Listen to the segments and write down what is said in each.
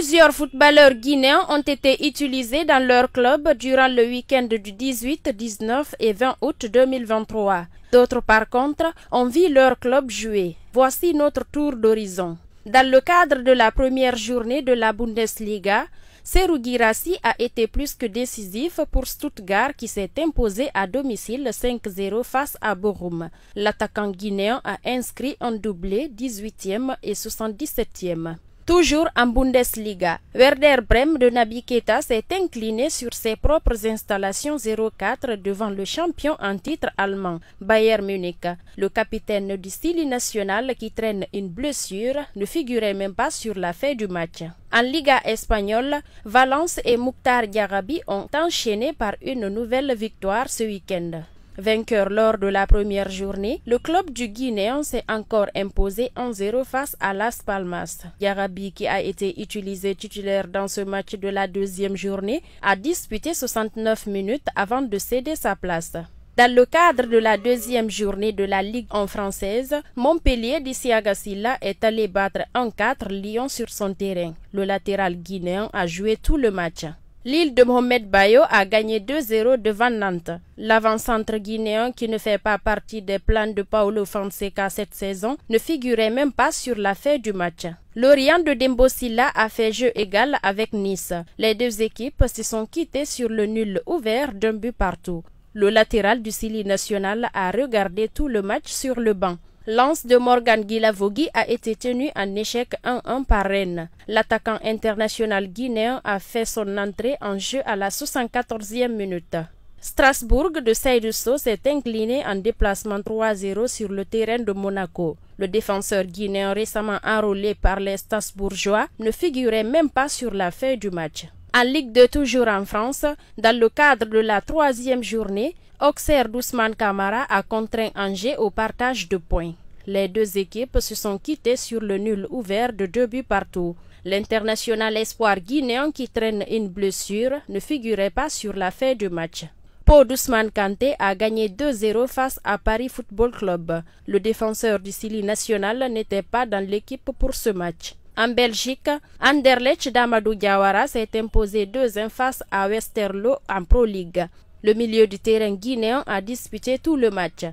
Plusieurs footballeurs guinéens ont été utilisés dans leur club durant le week-end du 18, 19 et 20 août 2023. D'autres, par contre, ont vu leur club jouer. Voici notre tour d'horizon. Dans le cadre de la première journée de la Bundesliga, Serhou Guirassy a été plus que décisif pour Stuttgart qui s'est imposé à domicile 5-0 face à Bochum. L'attaquant guinéen a inscrit un doublé 18e et 77e. Toujours en Bundesliga, Werder Bremen de Naby Keita s'est incliné sur ses propres installations 0-4 devant le champion en titre allemand, Bayern Munich. Le capitaine du Style national qui traîne une blessure ne figurait même pas sur la feuille du match. En Liga espagnole, Valence et Mukhtar Diarabi ont enchaîné par une nouvelle victoire ce week-end. Vainqueur lors de la première journée, le club du Guinéen s'est encore imposé 1-0 face à Las Palmas. Diarabi, qui a été utilisé titulaire dans ce match de la deuxième journée, a disputé 69 minutes avant de céder sa place. Dans le cadre de la deuxième journée de la Ligue 1 française, Montpellier d'Isiaga Sylla est allé battre 1-4 Lyon sur son terrain. Le latéral guinéen a joué tout le match. L'île de Mohamed Bayo a gagné 2-0 devant Nantes. L'avant-centre guinéen, qui ne fait pas partie des plans de Paulo Fonseca cette saison, ne figurait même pas sur la feuille du match. Lorient de Dembo Sylla a fait jeu égal avec Nice. Les deux équipes se sont quittées sur le nul ouvert d'un but partout. Le latéral du Style national a regardé tout le match sur le banc. Lance de Morgan Guilavogui a été tenu en échec 1-1 par Rennes. L'attaquant international guinéen a fait son entrée en jeu à la 74e minute. Strasbourg de Seydou Sow s'est incliné en déplacement 3-0 sur le terrain de Monaco. Le défenseur guinéen récemment enrôlé par les Strasbourgeois ne figurait même pas sur la feuille du match. En Ligue 2 toujours en France, dans le cadre de la troisième journée, Auxerre d'Ousmane Camara a contraint Angers au partage de points. Les deux équipes se sont quittées sur le nul ouvert de 2 buts partout. L'international espoir guinéen qui traîne une blessure ne figurait pas sur la feuille du match. Pau d'Ousmane Kanté a gagné 2-0 face à Paris Football Club. Le défenseur du Style national n'était pas dans l'équipe pour ce match. En Belgique, Anderlecht d'Amadou Diawara s'est imposé 2-1 face à Westerlo en Pro League. Le milieu du terrain guinéen a disputé tout le match.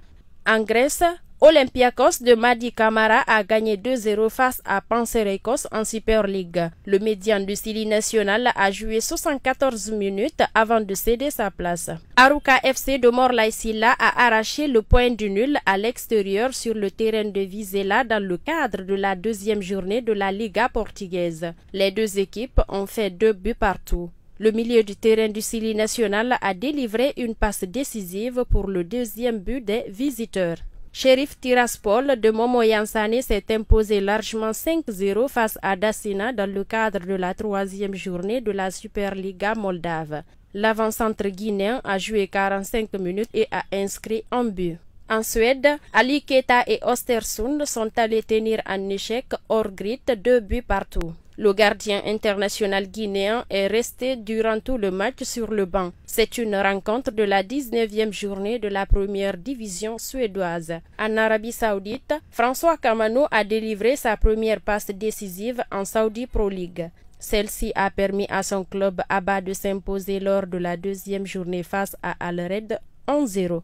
En Grèce, Olympiakos de Madi Camara a gagné 2-0 face à Panserekos en Super League. Le médian du Style national a joué 74 minutes avant de céder sa place. Arouca FC de Morlaye Sylla a arraché le point du nul à l'extérieur sur le terrain de Vizela dans le cadre de la deuxième journée de la Liga portugaise. Les deux équipes ont fait 2 buts partout. Le milieu du terrain du Style national a délivré une passe décisive pour le deuxième but des visiteurs. Sheriff Tiraspol de Momo Yansane s'est imposé largement 5-0 face à Dassina dans le cadre de la troisième journée de la Superliga moldave. L'avant-centre guinéen a joué 45 minutes et a inscrit un but. En Suède, Ali Keita et Östersund sont allés tenir en échec hors grid 2 buts partout. Le gardien international guinéen est resté durant tout le match sur le banc. C'est une rencontre de la 19e journée de la première division suédoise. En Arabie Saoudite, François Kamano a délivré sa première passe décisive en Saudi Pro League. Celle-ci a permis à son club Abba de s'imposer lors de la deuxième journée face à Al Raed 1-0.